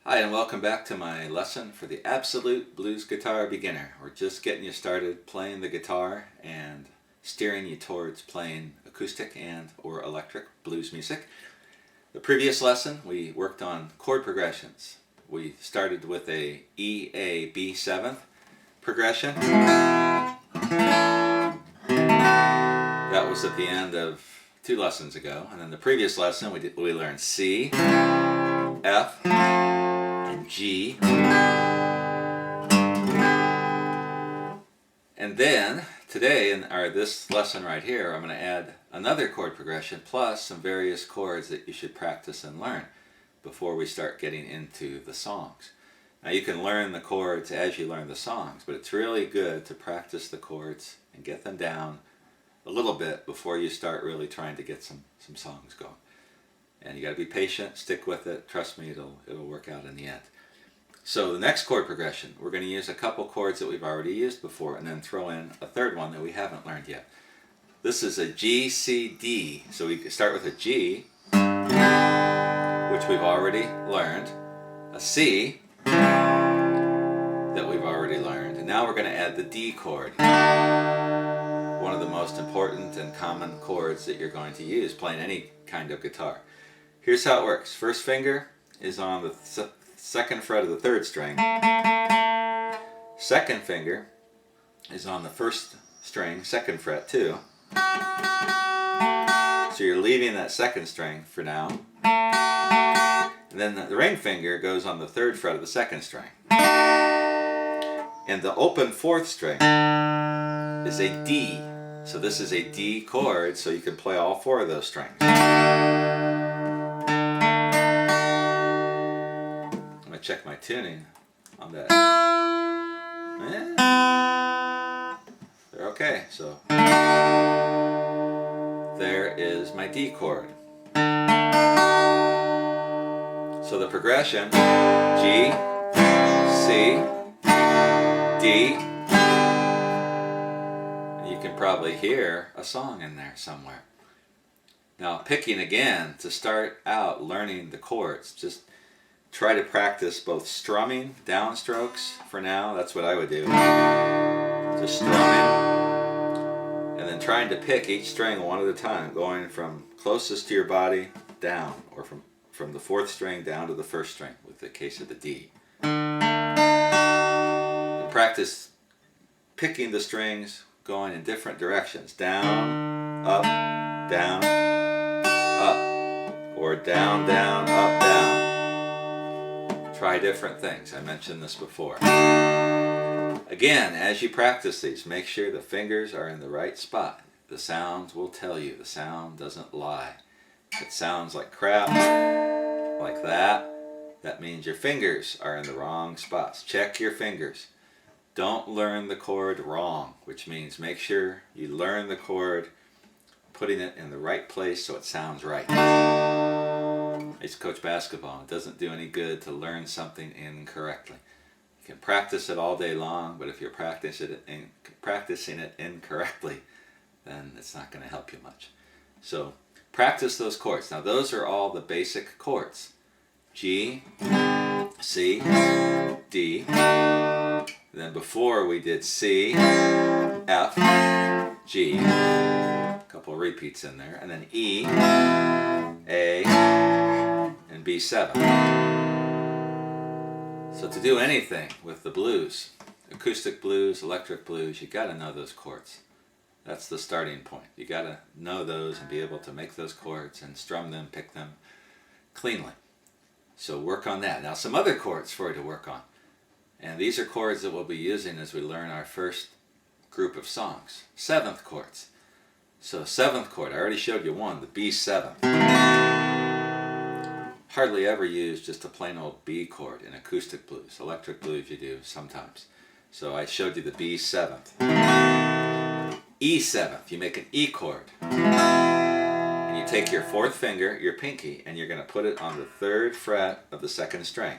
Hi, and welcome back to my lesson for the Absolute Blues Guitar Beginner. We're just getting you started playing the guitar and steering you towards playing acoustic and or electric blues music. The previous lesson we worked on chord progressions. We started with a E, A, B 7th progression. That was at the end of 2 lessons ago. And then the previous lesson we learned C, F, and G. And then today in this lesson right here, I'm going to add another chord progression plus some various chords that you should practice and learn before we start getting into the songs. Now you can learn the chords as you learn the songs, but it's really good to practice the chords and get them down a little bit before you start really trying to get some songs going. And you got to be patient, stick with it. Trust me, it'll work out in the end. So the next chord progression, we're going to use a couple chords that we've already used before and then throw in a third one that we haven't learned yet. This is a G, C, D. So we can start with a G, which we've already learned, a C that we've already learned, and now we're going to add the D chord. One of the most important and common chords that you're going to use playing any kind of guitar. Here's how it works. First finger is on the second fret of the 3rd string. Second finger is on the 1st string, 2nd fret too. So you're leaving that 2nd string for now. And then the ring finger goes on the 3rd fret of the 2nd string. And the open 4th string is a D. So this is a D chord, so you can play all 4 of those strings. I'm going to check my tuning on that. They're okay, so there is my D chord. So the progression, G, C, D. You can probably hear a song in there somewhere. Now picking again to start out learning the chords, just try to practice both strumming, downstrokes for now, that's what I would do. Just strumming, and then trying to pick each string one at a time, going from closest to your body down, or from the 4th string down to the 1st string, with the case of the D. And practice picking the strings, going in different directions, down, up, or down, down, up, down. Try different things. I mentioned this before. Again, as you practice these, make sure the fingers are in the right spot. The sounds will tell you. The sound doesn't lie. If it sounds like crap, like that means your fingers are in the wrong spots. Check your fingers. Don't learn the chord wrong, which means make sure you learn the chord, putting it in the right place so it sounds right. I used to coach basketball. It doesn't do any good to learn something incorrectly. You can practice it all day long, but if you're practicing it incorrectly, then it's not going to help you much. So practice those chords. Now those are all the basic chords. G, C, D. Then before we did C, F, G, a couple of repeats in there, and then E, A, and B7. So to do anything with the blues, acoustic blues, electric blues, you got to know those chords. That's the starting point. You got to know those and be able to make those chords and strum them, pick them cleanly. So work on that. Now some other chords for you to work on. And these are chords that we'll be using as we learn our first group of songs. 7th chords. So 7th chord, I already showed you one, the B7. Hardly ever use just a plain old B chord in acoustic blues. Electric blues you do sometimes. So I showed you the B7th. E7th, you make an E chord. And you take your 4th finger, your pinky, and you're going to put it on the 3rd fret of the 2nd string.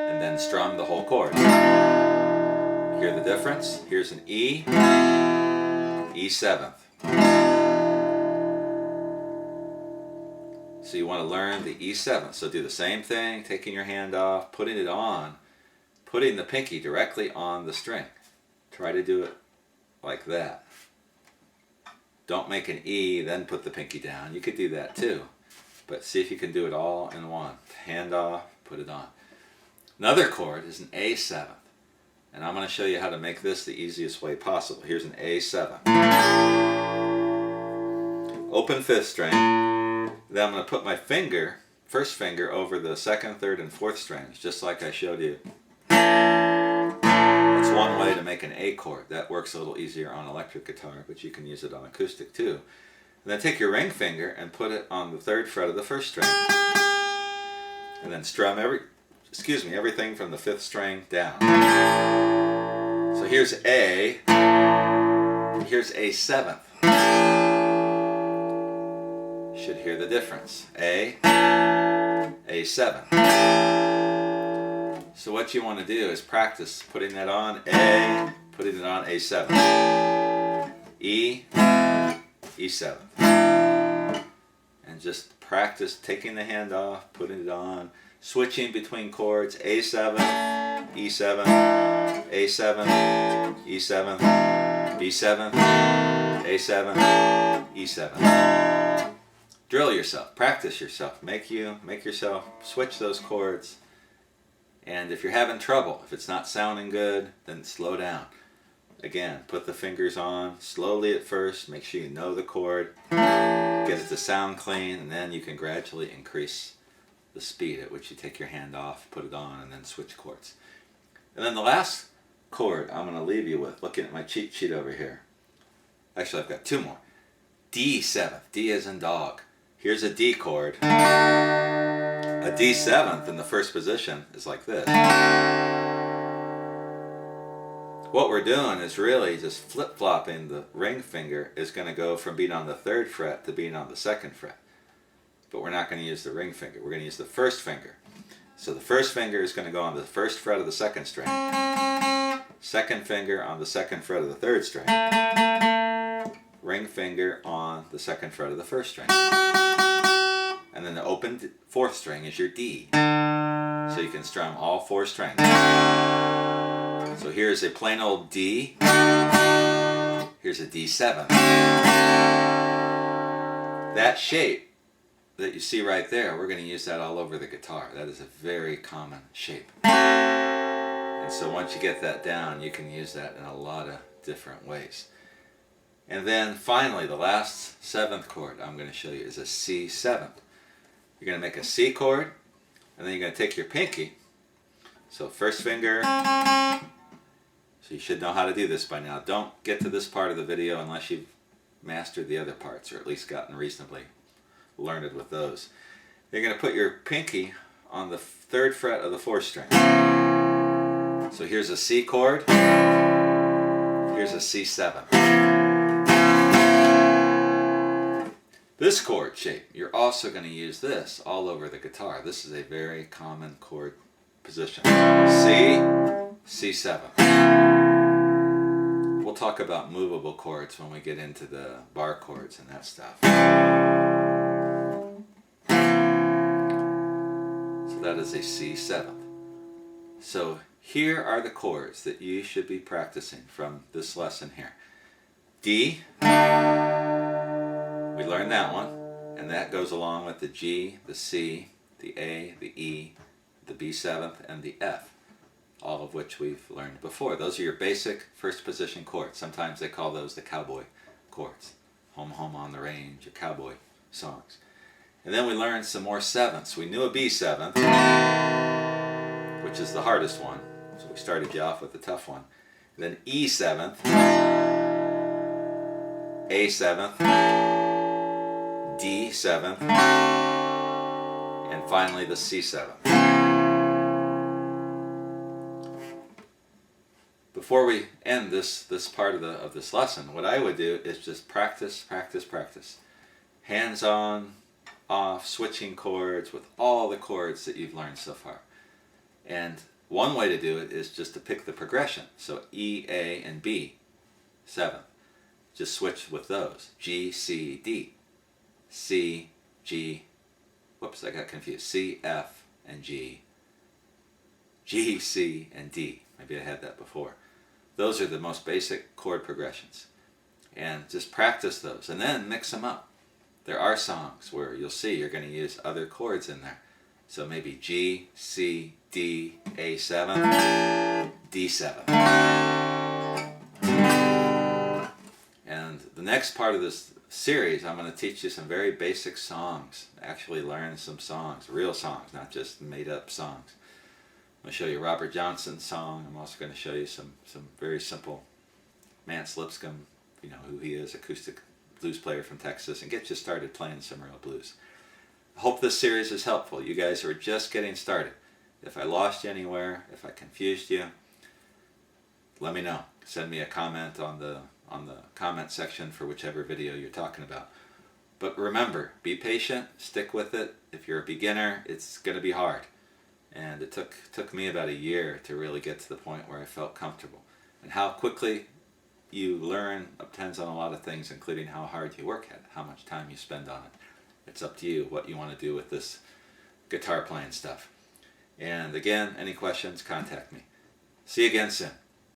And then strum the whole chord. Hear the difference? Here's an E, E7th. So you want to learn the E7. So do the same thing, taking your hand off, putting it on, putting the pinky directly on the string. Try to do it like that. Don't make an E, then put the pinky down. You could do that too. But see if you can do it all in one. Hand off, put it on. Another chord is an A7. And I'm going to show you how to make this the easiest way possible. Here's an A7. Open 5th string. Then I'm going to put my finger, first finger, over the 2nd, 3rd, and 4th strings, just like I showed you. That's one way to make an A chord. That works a little easier on electric guitar, but you can use it on acoustic too. And then take your ring finger and put it on the 3rd fret of the 1st string. And then strum everything from the 5th string down. So here's A, here's A7th. Should hear the difference. A, A7. So what you want to do is practice putting that on A, putting it on A7. E, E7. And just practice taking the hand off, putting it on, switching between chords, A7, E7, A7, E7, B7, A7, E7. Drill yourself, practice yourself, make yourself switch those chords. And if you're having trouble, if it's not sounding good, then slow down. Again, put the fingers on slowly at first, make sure you know the chord, get it to sound clean, and then you can gradually increase the speed at which you take your hand off, put it on, and then switch chords. And then the last chord I'm going to leave you with, looking at my cheat sheet over here. Actually, I've got two more. D7th, D as in dog. Here's a D chord. A D7th in the first position is like this. What we're doing is really just flip-flopping. The ring finger is going to go from being on the 3rd fret to being on the 2nd fret. But we're not going to use the ring finger. We're going to use the first finger. So the first finger is going to go on the 1st fret of the 2nd string. Second finger on the 2nd fret of the 3rd string. Ring finger on the 2nd fret of the 1st string. And then the open 4th string is your D. So you can strum all 4 strings. So here's a plain old D. Here's a D7. That shape that you see right there, we're going to use that all over the guitar. That is a very common shape. And so once you get that down, you can use that in a lot of different ways. And then finally, the last 7th chord I'm going to show you is a C7. You're going to make a C chord, and then you're going to take your pinky. So first finger. So you should know how to do this by now. Don't get to this part of the video unless you've mastered the other parts, or at least gotten reasonably learned with those. You're going to put your pinky on the 3rd fret of the 4th string. So here's a C chord. Here's a C7. This chord shape, you're also going to use this all over the guitar. This is a very common chord position. C, C7. We'll talk about movable chords when we get into the bar chords and that stuff. So that is a C7. So here are the chords that you should be practicing from this lesson here. D, we learned that one, and that goes along with the G, the C, the A, the E, the B7th, and the F, all of which we've learned before. Those are your basic first position chords. Sometimes they call those the cowboy chords. Home, Home on the Range, your cowboy songs. And then we learned some more 7ths. We knew a B7th, which is the hardest one, so we started you off with the tough one. Then E7th, A7th, D7th, and finally the C7th. Before we end this part of this lesson, what I would do is just practice. Hands on, off, switching chords with all the chords that you've learned so far. And one way to do it is just to pick the progression. So E, A, and B, 7th. Just switch with those. G, C, D. C, G, whoops, I got confused. C, F, and G. G, C, and D. Maybe I had that before. Those are the most basic chord progressions. And just practice those and then mix them up. There are songs where you'll see you're going to use other chords in there. So maybe G, C, D, A7, D7. And the next part of this series, I'm going to teach you some very basic songs. Actually learn some songs, real songs, not just made up songs. I'm going to show you Robert Johnson's song. I'm also going to show you some very simple Mance Lipscomb, you know who he is, acoustic blues player from Texas, and get you started playing some real blues. I hope this series is helpful. You guys are just getting started. If I lost you anywhere, if I confused you, let me know. Send me a comment on the comment section for whichever video you're talking about. But remember, be patient, stick with it. If you're a beginner, it's going to be hard. And it took me about a year to really get to the point where I felt comfortable. And how quickly you learn depends on a lot of things, including how hard you work at it, how much time you spend on it. It's up to you what you want to do with this guitar playing stuff. And again, any questions, contact me. See you again soon.